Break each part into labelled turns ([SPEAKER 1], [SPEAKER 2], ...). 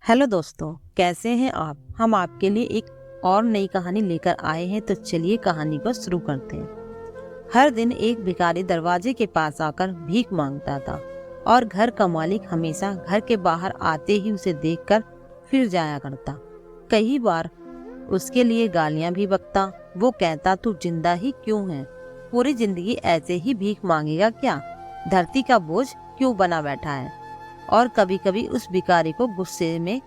[SPEAKER 1] Hello दोस्तों, कैसे हैं आप। हम आपके लिए एक और नई कहानी लेकर आए हैं, तो चलिए कहानी को शुरू करते हैं। हर दिन एक भिखारी दरवाजे के पास आकर भीख मांगता था और घर का मालिक हमेशा घर के बाहर आते ही उसे देखकर फिर जाया करता। कई बार उसके लिए गालियां भी बकता। वो कहता, तू जिंदा ही क्यों है, पूरी जिंदगी ऐसे ही भीख मांगेगा क्या, धरती का बोझ क्यों बना बैठा है। और कभी कभी उस भिखारी को गुस्से में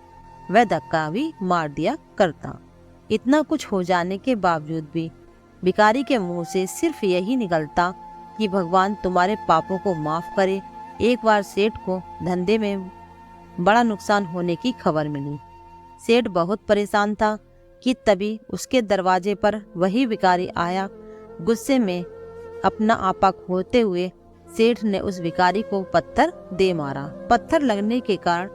[SPEAKER 1] वह धक्का भी मार दिया करता। इतना कुछ हो जाने के बावजूद भी भिखारी के मुंह से सिर्फ यही निकलता कि भगवान तुम्हारे पापों को माफ करे। एक बार सेठ को धंधे में बड़ा नुकसान होने की खबर मिली। सेठ बहुत परेशान था कि तभी उसके दरवाजे पर वही भिखारी आया। गुस्से में अपना आपा खोते हुए सेठ ने उस भिखारी को पत्थर दे मारा। पत्थर लगने के कारण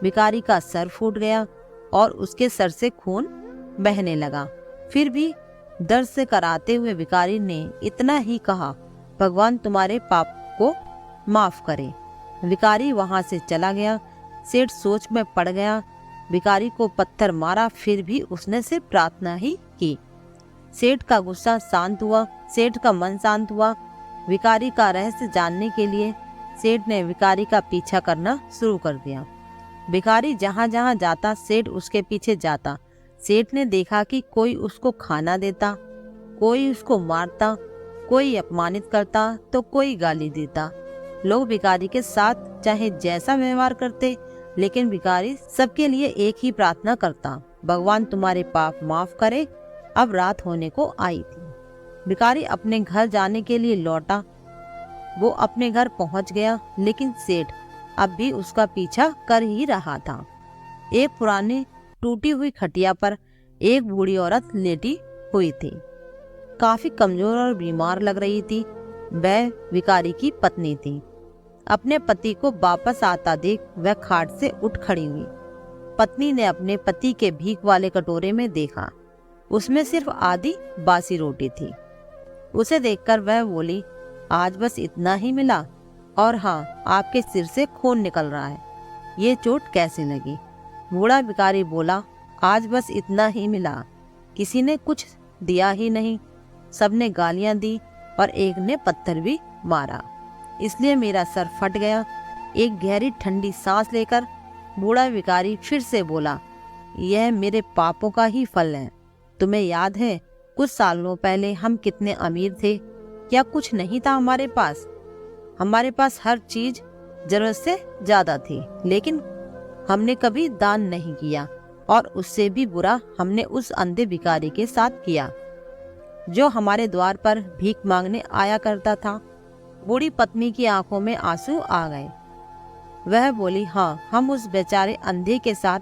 [SPEAKER 1] भिखारी का सर फूट गया और उसके सर से खून बहने लगा। फिर भी दर्द से कराते हुए भिखारी ने इतना ही कहा, भगवान तुम्हारे पाप को माफ करे। भिखारी वहां से चला गया। सेठ सोच में पड़ गया। भिखारी को पत्थर मारा, फिर भी उसने सिर्फ प्रार्थना ही की। सेठ का गुस्सा शांत हुआ, सेठ का मन शांत हुआ। भिखारी का रहस्य जानने के लिए सेठ ने भिखारी का पीछा करना शुरू कर दिया। भिखारी जहाँ जहाँ जाता सेठ उसके पीछे जाता। सेठ ने देखा कि कोई उसको खाना देता, कोई उसको मारता, कोई अपमानित करता तो कोई गाली देता। लोग भिखारी के साथ चाहे जैसा व्यवहार करते, लेकिन भिखारी सबके लिए एक ही प्रार्थना करता, भगवान तुम्हारे पाप माफ करे। अब रात होने को आई थी। भिखारी अपने घर जाने के लिए लौटा। वो अपने घर पहुंच गया, लेकिन सेठ अब भी उसका पीछा कर ही रहा था। एक पुरानी टूटी हुई खटिया पर एक बूढ़ी औरत लेटी हुई थी। काफी कमजोर और बीमार लग रही थी। वह भिखारी की पत्नी थी। अपने पति को वापस आता देख वह खाट से उठ खड़ी हुई। पत्नी ने अपने पति के भीख वाले कटोरे में देखा, उसमें सिर्फ आधी बासी रोटी थी। उसे देखकर वह बोली, आज बस इतना ही मिला, और हाँ, आपके सिर से खून निकल रहा है, ये चोट कैसे लगी। बूढ़ा भिखारी बोला, आज बस इतना ही मिला, किसी ने कुछ दिया ही नहीं, सबने गालियां दी और एक ने पत्थर भी मारा, इसलिए मेरा सर फट गया। एक गहरी ठंडी सांस लेकर बूढ़ा भिखारी फिर से बोला, यह मेरे पापों का ही फल है। तुम्हें याद है कुछ सालों पहले हम कितने अमीर थे, क्या कुछ नहीं था हमारे पास। हमारे पास हर चीज जरूरत से ज्यादा थी, लेकिन हमने कभी दान नहीं किया, और उससे भी बुरा हमने उस अंधे भिखारी के साथ किया जो हमारे द्वार पर भीख मांगने आया करता था। बूढ़ी पत्नी की आंखों में आंसू आ गए। वह बोली, हाँ, हम उस बेचारे अंधे के साथ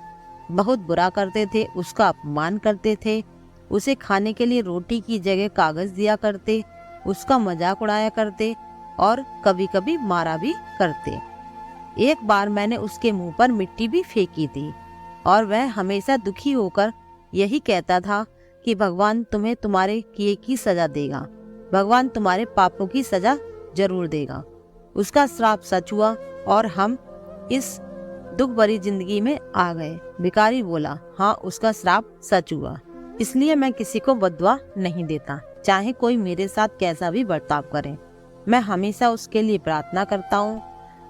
[SPEAKER 1] बहुत बुरा करते थे, उसका अपमान करते थे, उसे खाने के लिए रोटी की जगह कागज दिया करते, उसका मजाक उड़ाया करते और कभी कभी मारा भी करते। एक बार मैंने उसके मुंह पर मिट्टी भी फेंकी थी, और वह हमेशा दुखी होकर यही कहता था कि भगवान तुम्हें तुम्हारे किए की सजा देगा, भगवान तुम्हारे पापों की सजा जरूर देगा। उसका श्राप सच हुआ और हम इस दुख भरी जिंदगी में आ गए। भिखारी बोला, हाँ, उसका श्राप सच हुआ, इसलिए मैं किसी को बद्दुआ नहीं देता, चाहे कोई मेरे साथ कैसा भी बर्ताव करे। मैं हमेशा उसके लिए प्रार्थना करता हूँ।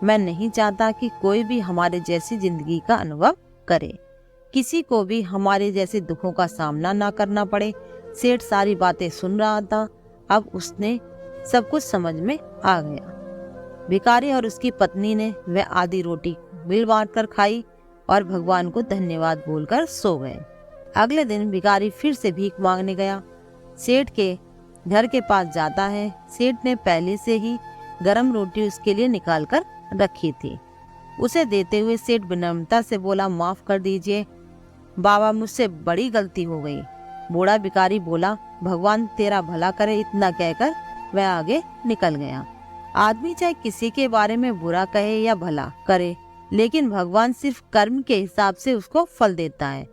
[SPEAKER 1] मैं नहीं चाहता कि कोई भी हमारे जैसी जिंदगी का अनुभव करे, किसी को भी हमारे जैसे दुखों का सामना ना करना पड़े। सेठ सारी बातें सुन रहा था। अब उसने सब कुछ समझ में आ गया। भिखारी और उसकी पत्नी ने वह आधी रोटी मिल बांट कर खाई और भगवान को धन्यवाद बोलकर सो गए। अगले दिन भिखारी फिर से भीख मांगने गया। सेठ के घर के पास जाता है। सेठ ने पहले से ही गरम रोटी उसके लिए निकाल कर रखी थी। उसे देते हुए सेठ विनम्रता से बोला, माफ कर दीजिए बाबा, मुझसे बड़ी गलती हो गई। बूढ़ा भिखारी बोला, भगवान तेरा भला करे। इतना कहकर वह आगे निकल गया। आदमी चाहे किसी के बारे में बुरा कहे या भला करे, लेकिन भगवान सिर्फ कर्म के हिसाब से उसको फल देता है।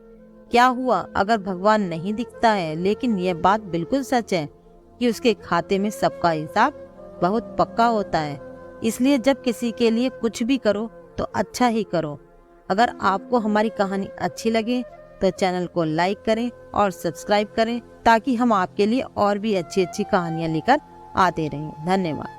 [SPEAKER 1] क्या हुआ अगर भगवान नहीं दिखता है, लेकिन यह बात बिल्कुल सच है कि उसके खाते में सबका हिसाब बहुत पक्का होता है। इसलिए जब किसी के लिए कुछ भी करो तो अच्छा ही करो। अगर आपको हमारी कहानी अच्छी लगे तो चैनल को लाइक करें और सब्सक्राइब करें, ताकि हम आपके लिए और भी अच्छी अच्छी कहानियाँ लेकर आते रहें। धन्यवाद।